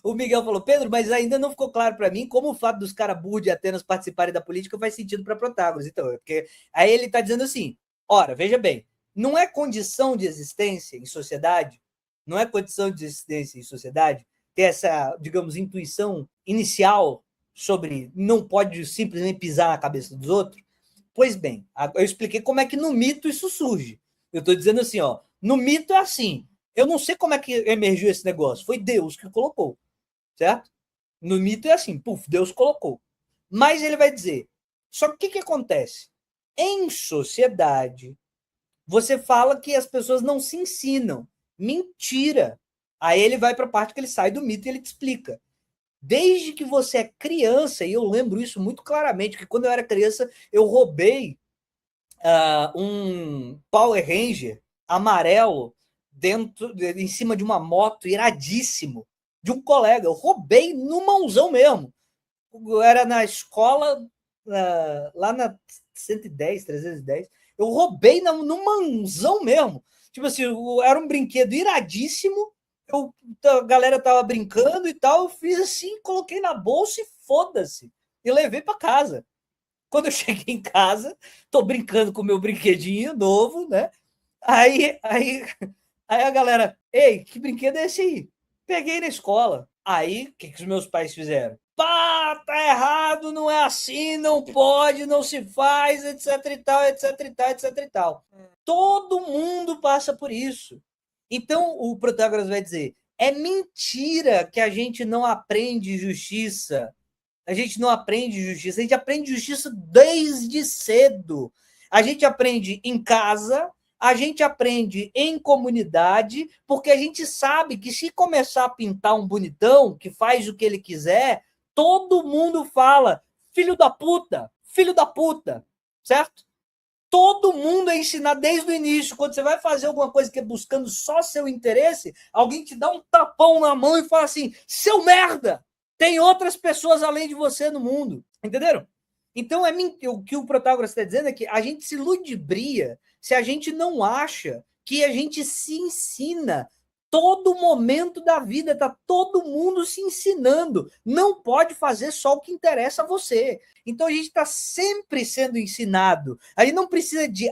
O Miguel falou, Pedro, mas ainda não ficou claro para mim como o fato dos caras burros de Atenas participarem da política faz sentido para Protágoras. Então, porque aí ele está dizendo assim, ora, veja bem, não é condição de existência em sociedade, não é condição de existência em sociedade ter essa, digamos, intuição inicial sobre não pode simplesmente pisar na cabeça dos outros? Pois bem, eu expliquei como é que no mito isso surge. Eu estou dizendo assim, ó, no mito é assim. Eu não sei como é que emergiu esse negócio. Foi Deus que colocou, certo? No mito é assim, puf, Deus colocou. Mas ele vai dizer, só que o que acontece? Em sociedade, você fala que as pessoas não se ensinam. Mentira. Aí ele vai para a parte que ele sai do mito e ele te explica. Desde que você é criança, e eu lembro isso muito claramente, que quando eu era criança, eu roubei um Power Ranger amarelo em cima de uma moto iradíssimo de um colega. Eu roubei no mãozão mesmo. Eu era na escola, lá na 110, 310. Eu roubei no mãozão mesmo. Tipo assim, era um brinquedo iradíssimo. A galera tava brincando e tal. Eu fiz assim, coloquei na bolsa e foda-se. E levei para casa. Quando eu cheguei em casa, tô brincando com o meu brinquedinho novo, né? Aí a galera, ei, que brinquedo é esse aí? Peguei na escola. Aí, o que os meus pais fizeram? Pá, tá errado, não é assim, não pode, não se faz, etc e tal, etc e tal, etc e tal. Todo mundo passa por isso. Então, o Protágoras vai dizer, é mentira que a gente não aprende justiça. A gente não aprende justiça, a gente aprende justiça desde cedo. A gente aprende em casa, a gente aprende em comunidade, porque a gente sabe que se começar a pintar um bonitão que faz o que ele quiser, todo mundo fala filho da puta, certo? Todo mundo é ensinado desde o início. Quando você vai fazer alguma coisa que é buscando só seu interesse, alguém te dá um tapão na mão e fala assim: seu merda! Tem outras pessoas além de você no mundo. Entenderam? Então, o que o Protágoras está dizendo é que a gente se ludibria se a gente não acha que a gente se ensina todo momento da vida, tá todo mundo se ensinando. Não pode fazer só o que interessa a você. Então a gente está sempre sendo ensinado. A gente não precisa de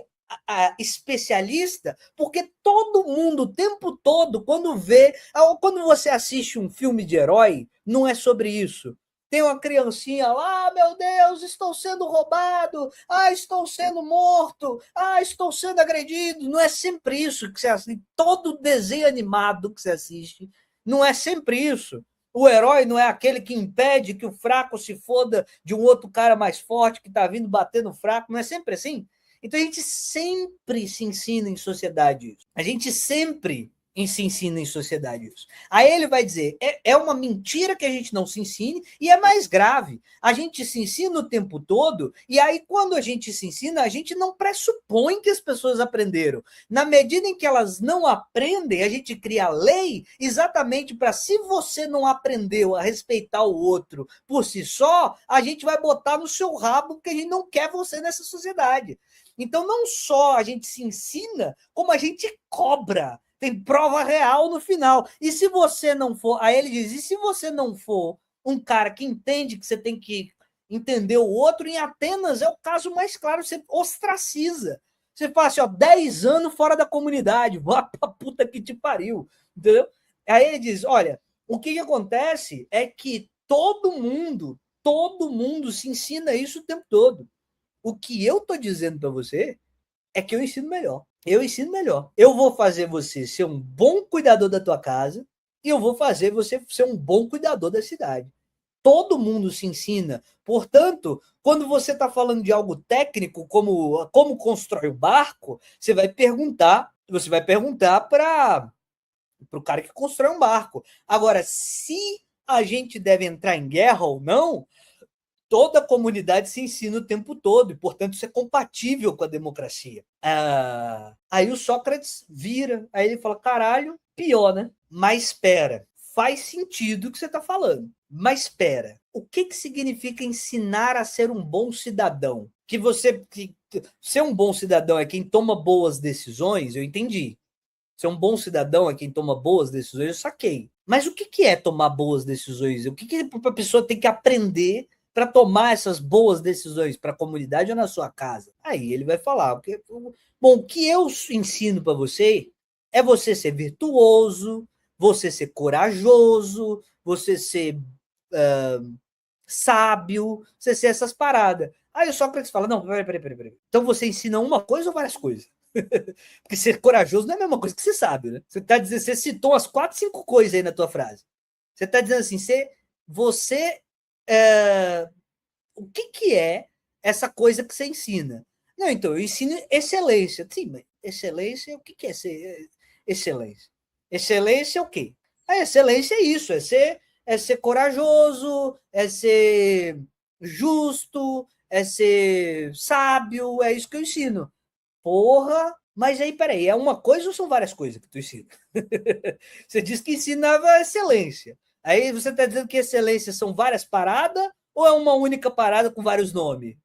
especialista, porque todo mundo, o tempo todo, quando você assiste um filme de herói, não é sobre isso. Tem uma criancinha lá, meu Deus, estou sendo roubado, estou sendo morto, estou sendo agredido. Não é sempre isso que você assiste. Todo desenho animado que você assiste, não é sempre isso. O herói não é aquele que impede que o fraco se foda de um outro cara mais forte que está vindo bater no fraco. Não é sempre assim? Então a gente sempre se ensina em sociedade isso. A gente sempre se ensina em sociedade isso. Aí ele vai dizer, é uma mentira que a gente não se ensine, e é mais grave. A gente se ensina o tempo todo, e aí quando a gente se ensina, a gente não pressupõe que as pessoas aprenderam. Na medida em que elas não aprendem, a gente cria lei exatamente para, se você não aprendeu a respeitar o outro por si só, a gente vai botar no seu rabo porque a gente não quer você nessa sociedade. Então não só a gente se ensina, como a gente cobra. Tem prova real no final. E se você não for, aí ele diz, e se você não for um cara que entende que você tem que entender o outro, em Atenas é o caso mais claro, você ostraciza. Você fala assim, ó, 10 anos fora da comunidade, vá pra puta que te pariu, entendeu? Aí ele diz, olha, o que acontece é que todo mundo se ensina isso o tempo todo. O que eu tô dizendo para você é que eu ensino melhor. Eu ensino melhor. Eu vou fazer você ser um bom cuidador da tua casa e eu vou fazer você ser um bom cuidador da cidade. Todo mundo se ensina. Portanto, quando você está falando de algo técnico, como constrói o barco, você vai perguntar para o cara que constrói um barco. Agora, se a gente deve entrar em guerra ou não, toda a comunidade se ensina o tempo todo e, portanto, isso é compatível com a democracia. Aí o Sócrates vira, aí ele fala, caralho, pior, né? Mas espera, faz sentido o que você está falando. Mas espera, o que significa ensinar a ser um bom cidadão? Que ser um bom cidadão é quem toma boas decisões, eu entendi. Ser um bom cidadão é quem toma boas decisões, eu saquei. Mas o que é tomar boas decisões? O que a pessoa tem que aprender para tomar essas boas decisões para a comunidade ou na sua casa? Aí ele vai falar. Bom, o que eu ensino para você é você ser virtuoso, você ser corajoso, você ser sábio, você ser essas paradas. Aí o Sócrates fala: não, peraí. Então você ensina uma coisa ou várias coisas? Porque ser corajoso não é a mesma coisa que ser sábio, né? Você tá dizendo, você citou umas 4, 5 coisas aí na tua frase. Você está dizendo assim, você o que é essa coisa que você ensina? Não, então, eu ensino excelência. Sim, mas excelência, o que é ser excelência? Excelência é o quê? A excelência é isso, é ser corajoso, é ser justo, é ser sábio, é isso que eu ensino. Porra, mas aí, peraí, é uma coisa ou são várias coisas que tu ensina? Você disse que ensinava excelência. Aí você está dizendo que excelência são várias paradas ou é uma única parada com vários nomes?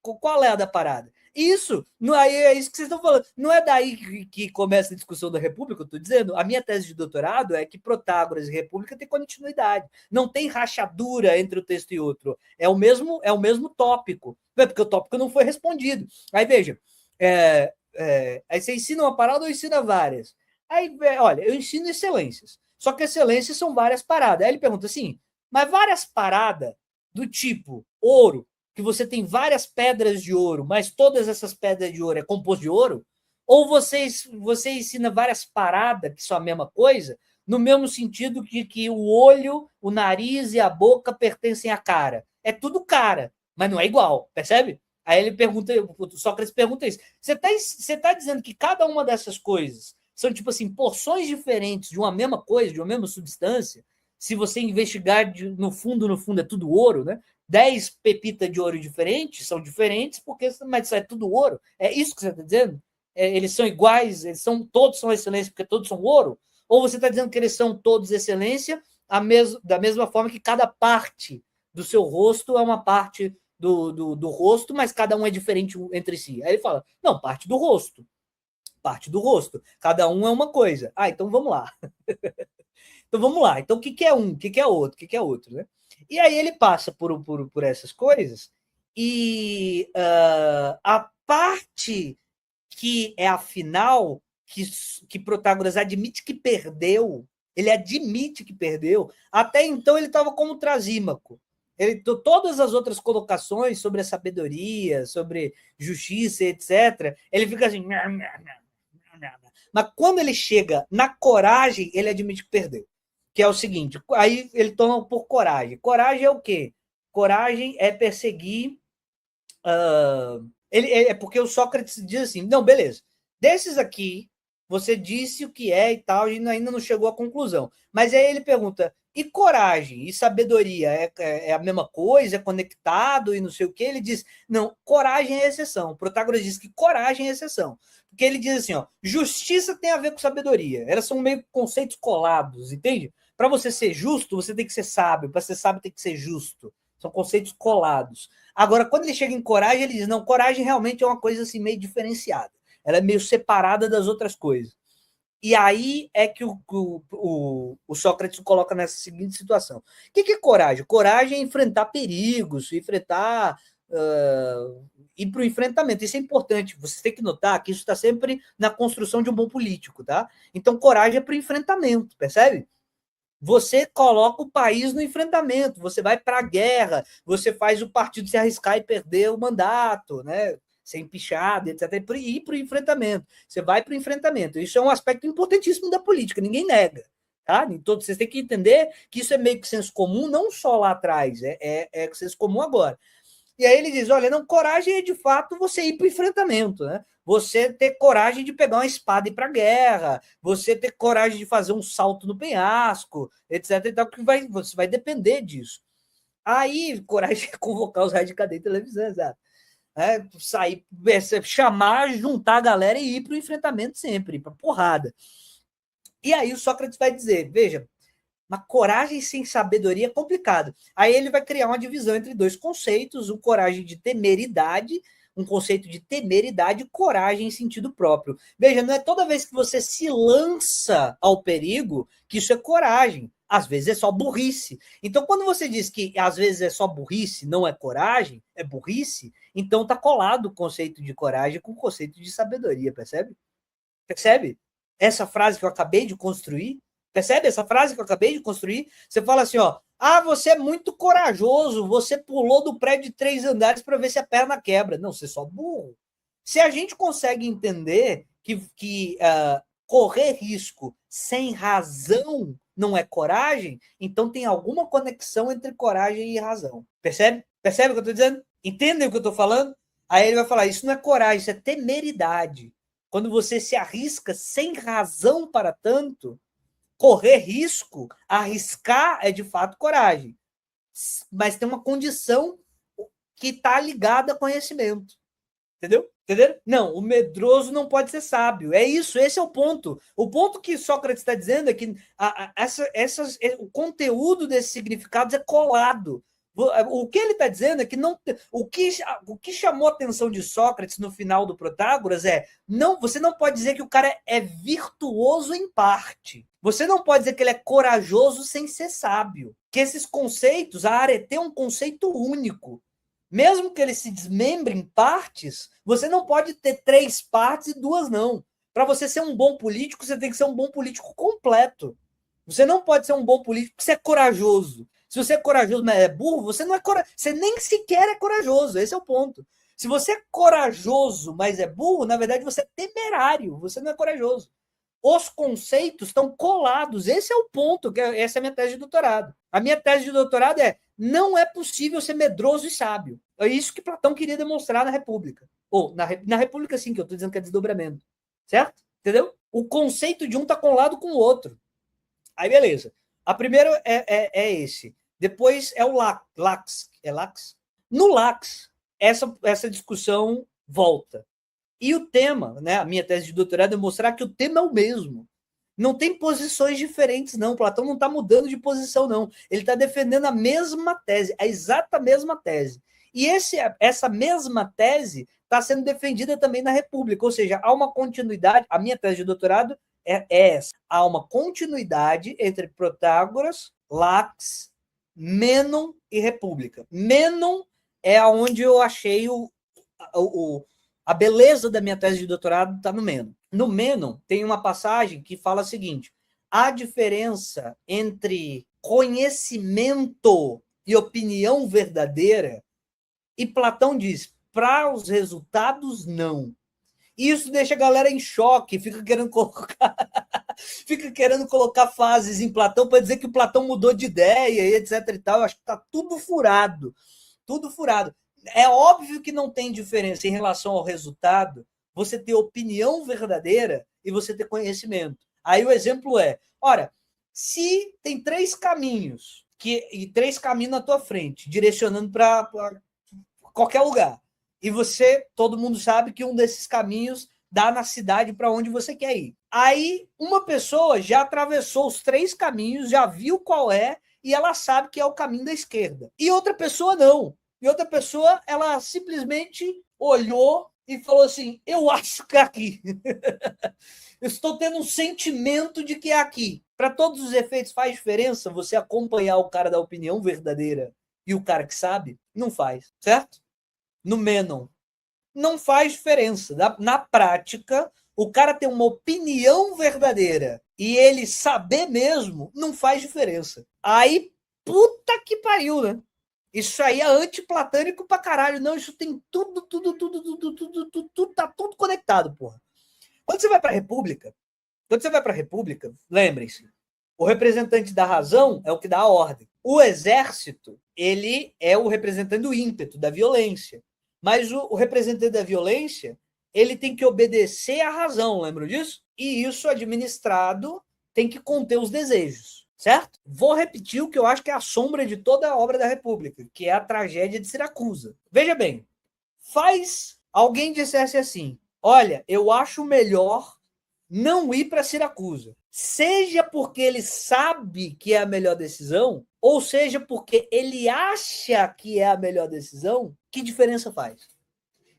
Qual é a da parada? Isso, aí é isso que vocês estão falando. Não é daí que começa a discussão da República, eu estou dizendo. A minha tese de doutorado é que Protágoras e República têm continuidade. Não tem rachadura entre o texto e outro. É o mesmo tópico. Porque o tópico não foi respondido. Aí veja, aí você ensina uma parada ou ensina várias? Aí, olha, eu ensino excelências. Só que excelências são várias paradas. Aí ele pergunta assim, mas várias paradas do tipo ouro, que você tem várias pedras de ouro, mas todas essas pedras de ouro é composto de ouro? Ou você ensina várias paradas que são a mesma coisa, no mesmo sentido que o olho, o nariz e a boca pertencem à cara? É tudo cara, mas não é igual, percebe? Aí ele pergunta, o Sócrates pergunta isso. Você tá dizendo que cada uma dessas coisas são, tipo assim, porções diferentes de uma mesma coisa, de uma mesma substância? Se você investigar no fundo, é tudo ouro, né? 10 pepitas de ouro diferentes são diferentes, mas isso é tudo ouro. É isso que você está dizendo? Eles são iguais, todos são excelência porque todos são ouro? Ou você está dizendo que eles são todos excelência da mesma forma que cada parte do seu rosto é uma parte do rosto, mas cada um é diferente entre si? Aí ele fala, não, parte do rosto. Cada um é uma coisa. Então vamos lá. Então o que é um? O que é outro? O que é outro, né? E aí ele passa por essas coisas e a parte que é a final, que Protágoras admite que perdeu, ele admite que perdeu, até então ele estava como Trasímaco. Todas as outras colocações sobre a sabedoria, sobre justiça, etc., ele fica assim. Mas quando ele chega na coragem, ele admite que perdeu. Que é o seguinte, aí ele toma por coragem. Coragem é o quê? Coragem é perseguir... é porque o Sócrates diz assim, não, beleza, desses aqui, você disse o que é e tal, e ainda não chegou à conclusão. Mas aí ele pergunta, e coragem e sabedoria é a mesma coisa, é conectado e não sei o que? Ele diz, não, coragem é exceção. O Protágoras diz que coragem é exceção. Porque ele diz assim, ó, justiça tem a ver com sabedoria. Elas são meio conceitos colados, entende? Para você ser justo, você tem que ser sábio. Para ser sábio, tem que ser justo. São conceitos colados. Agora, quando ele chega em coragem, ele diz, não, coragem realmente é uma coisa assim meio diferenciada. Ela é meio separada das outras coisas. E aí é que o Sócrates coloca nessa seguinte situação. O que é coragem? Coragem é enfrentar perigos, enfrentar... ir para o enfrentamento. Isso é importante. Você tem que notar que isso está sempre na construção de um bom político, tá? Então, coragem é para o enfrentamento, percebe? Você coloca o país no enfrentamento, você vai para a guerra, você faz o partido se arriscar e perder o mandato, né? Ser empichado, etc. E ir para o enfrentamento. Você vai para o enfrentamento. Isso é um aspecto importantíssimo da política, ninguém nega. Tá? Vocês têm que entender que isso é meio que senso comum, não só lá atrás, é senso comum agora. E aí ele diz, olha, não, coragem é de fato você ir para o enfrentamento, né? Você ter coragem de pegar uma espada e ir para a guerra, você ter coragem de fazer um salto no penhasco, etc. E tal, que você vai depender disso. Aí, coragem é convocar os radicais da televisão, sabe? Sair, chamar, juntar a galera e ir para o enfrentamento sempre, para porrada. E aí o Sócrates vai dizer, veja, mas coragem sem sabedoria é complicado. Aí ele vai criar uma divisão entre dois conceitos, coragem de temeridade, um conceito de temeridade e coragem em sentido próprio. Veja, não é toda vez que você se lança ao perigo que isso é coragem. Às vezes é só burrice. Então, quando você diz que às vezes é só burrice, não é coragem, é burrice, então tá colado o conceito de coragem com o conceito de sabedoria, percebe? Percebe? Essa frase que eu acabei de construir, percebe essa frase que eu acabei de construir? Você fala assim, ó, você é muito corajoso, você pulou do prédio de 3 andares para ver se a perna quebra. Não, você é só burro. Se a gente consegue entender que correr risco sem razão não é coragem, então tem alguma conexão entre coragem e razão. Percebe? Percebe o que eu estou dizendo? Entendem o que eu estou falando? Aí ele vai falar, isso não é coragem, isso é temeridade. Quando você se arrisca sem razão para tanto, correr risco, arriscar é de fato coragem. Mas tem uma condição que está ligada a conhecimento. Entendeu? Entenderam? Não, o medroso não pode ser sábio. É isso, esse é o ponto. O ponto que Sócrates está dizendo é que o conteúdo desses significados é colado. O que ele está dizendo é que não, o que chamou a atenção de Sócrates no final do Protágoras é não, você não pode dizer que o cara é virtuoso em parte. Você não pode dizer que ele é corajoso sem ser sábio. Que esses conceitos, a arete é um conceito único. Mesmo que ele se desmembre em partes, você não pode ter 3 partes e 2 não. Para você ser um bom político, você tem que ser um bom político completo. Você não pode ser um bom político porque você é corajoso. Se você é corajoso, mas é burro, você não é corajoso. Você nem sequer é corajoso. Esse é o ponto. Se você é corajoso, mas é burro, na verdade você é temerário. Você não é corajoso. Os conceitos estão colados. Esse é o ponto. Essa é a minha tese de doutorado. A minha tese de doutorado é: não é possível ser medroso e sábio. É isso que Platão queria demonstrar na República. Ou na República, sim, que eu estou dizendo que é desdobramento. Certo? Entendeu? O conceito de um está colado com o outro. Aí, beleza. A primeira é esse. Depois é o Lax. É Lax? No Lax, essa discussão volta. E o tema, né, a minha tese de doutorado é mostrar que o tema é o mesmo. Não tem posições diferentes, não. Platão não está mudando de posição, não. Ele está defendendo a mesma tese, a exata mesma tese. E essa mesma tese está sendo defendida também na República. Ou seja, há uma continuidade. A minha tese de doutorado é essa. Há uma continuidade entre Protágoras, Lax, Mênon e República. Mênon é onde eu achei a beleza da minha tese de doutorado está no Mênon. No Mênon tem uma passagem que fala o seguinte: a diferença entre conhecimento e opinião verdadeira, e Platão diz, para os resultados, não. Isso deixa a galera em choque, fica querendo colocar fases em Platão para dizer que o Platão mudou de ideia e etc e tal. Eu acho que está tudo furado. Tudo furado. É óbvio que não tem diferença em relação ao resultado você ter opinião verdadeira e você ter conhecimento. Aí o exemplo é, ora, se tem 3 caminhos e 3 caminhos na tua frente, direcionando para qualquer lugar, e todo mundo sabe que um desses caminhos dá na cidade para onde você quer ir. Aí uma pessoa já atravessou os 3 caminhos, já viu qual é, e ela sabe que é o caminho da esquerda. E outra pessoa não. E outra pessoa, ela simplesmente olhou e falou assim, eu acho que é aqui. Eu estou tendo um sentimento de que é aqui. Para todos os efeitos, faz diferença você acompanhar o cara da opinião verdadeira e o cara que sabe? Não faz, certo? No Mênon. Não faz diferença. Na prática, o cara ter uma opinião verdadeira e ele saber mesmo, não faz diferença. Aí, puta que pariu, né? Isso aí é antiplatânico pra caralho. Não, isso tem tudo, tá tudo conectado, porra. Quando você vai pra República, lembrem-se, o representante da razão é o que dá a ordem. O exército, ele é o representante do ímpeto, da violência. Mas o representante da violência, ele tem que obedecer à razão, lembram disso? E isso administrado tem que conter os desejos. Certo? Vou repetir o que eu acho que é a sombra de toda a obra da República, que é a tragédia de Siracusa. Veja bem, alguém dissesse assim, olha, eu acho melhor não ir para Siracusa, seja porque ele sabe que é a melhor decisão, ou seja porque ele acha que é a melhor decisão, que diferença faz?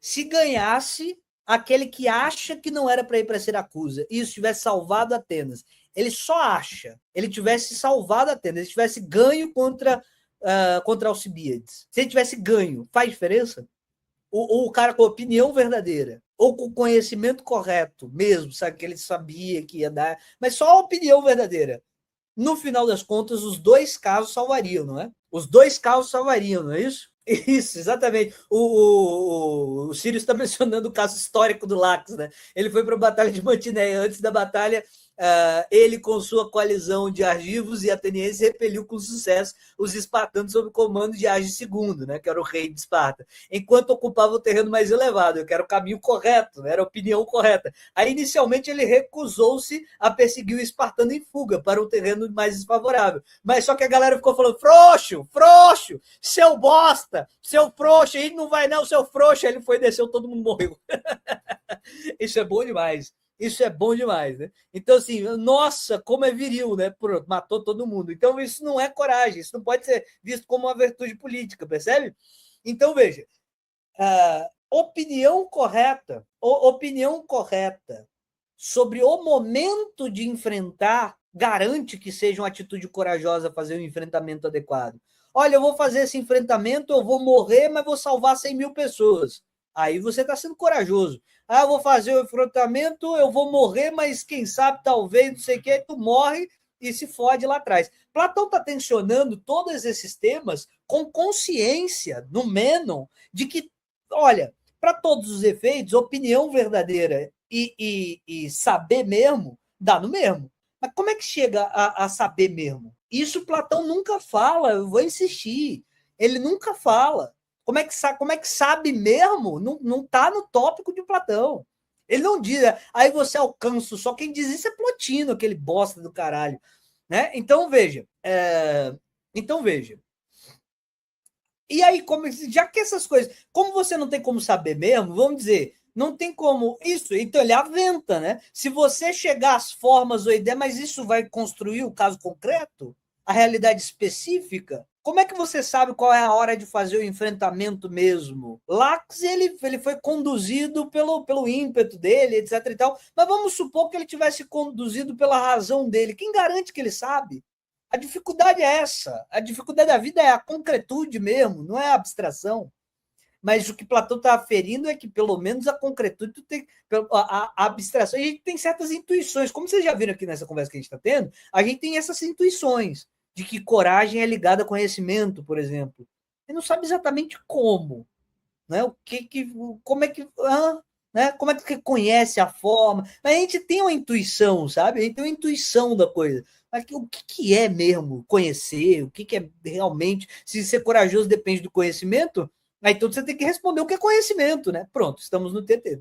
Se ganhasse aquele que acha que não era para ir para Siracusa e isso tivesse salvado Atenas, ele só acha, ele tivesse salvado Atenas, ele tivesse ganho contra Alcibíades, se ele tivesse ganho, faz diferença? Ou o cara com opinião verdadeira, ou com conhecimento correto mesmo, sabe, que ele sabia que ia dar, mas só a opinião verdadeira. No final das contas, os dois casos salvariam, não é? Os dois casos salvariam, não é isso? Isso, exatamente. O Sirius está mencionando o caso histórico do Lax, né? Ele foi para a Batalha de Mantineia. Antes da batalha, ele, com sua coalizão de argivos e atenienses, repeliu com sucesso os espartanos sob o comando de Agis II, né? Que era o rei de Esparta, enquanto ocupava o terreno mais elevado, que era o caminho correto, né? Era a opinião correta. Aí, inicialmente, ele recusou-se a perseguir o espartano em fuga para um terreno mais desfavorável. Mas só que a galera ficou falando, frouxo, frouxo, seu bosta, seu frouxo, ele não vai não, seu frouxo. Aí ele foi, desceu, todo mundo morreu. Isso é bom demais. Isso é bom demais, né? Então, assim, nossa, como é viril, né? Pronto, matou todo mundo. Então, isso não é coragem, isso não pode ser visto como uma virtude política, percebe? Então, veja, opinião correta sobre o momento de enfrentar garante que seja uma atitude corajosa fazer um enfrentamento adequado. Olha, eu vou fazer esse enfrentamento, eu vou morrer, mas vou salvar 100 mil pessoas. Aí você está sendo corajoso. Eu vou fazer o enfrentamento, eu vou morrer, mas quem sabe, talvez, não sei o que, tu morre e se fode lá atrás. Platão está tensionando todos esses temas com consciência, no Mênon, de que, olha, para todos os efeitos, opinião verdadeira e saber mesmo, dá no mesmo. Mas como é que chega a saber mesmo? Isso Platão nunca fala, eu vou insistir. Ele nunca fala. Como é que sabe mesmo? Não está no tópico de Platão. Ele não diz, aí você alcança, só quem diz isso é Plotino, aquele bosta do caralho. Né? Então, veja. E aí, já que essas coisas, como você não tem como saber mesmo, vamos dizer, não tem como isso, então ele aventa, né? Se você chegar às formas ou ideia, mas isso vai construir o caso concreto, a realidade específica. Como é que você sabe qual é a hora de fazer o enfrentamento mesmo? Lax, ele foi conduzido pelo ímpeto dele, etc e tal, mas vamos supor que ele tivesse conduzido pela razão dele. Quem garante que ele sabe? A dificuldade é essa. A dificuldade da vida é a concretude mesmo, não é a abstração. Mas o que Platão está aferindo é que, pelo menos, a concretude tem. A abstração. E a gente tem certas intuições. Como vocês já viram aqui nessa conversa que a gente está tendo, a gente tem essas intuições de que coragem é ligada a conhecimento, por exemplo. Você não sabe exatamente como. Né? Como é que. Né? Como é que conhece a forma? Mas a gente tem uma intuição, sabe? A gente tem uma intuição da coisa. Mas o que é mesmo conhecer? O que é realmente? Se ser corajoso depende do conhecimento, aí então você tem que responder o que é conhecimento, né? Pronto, estamos no TT.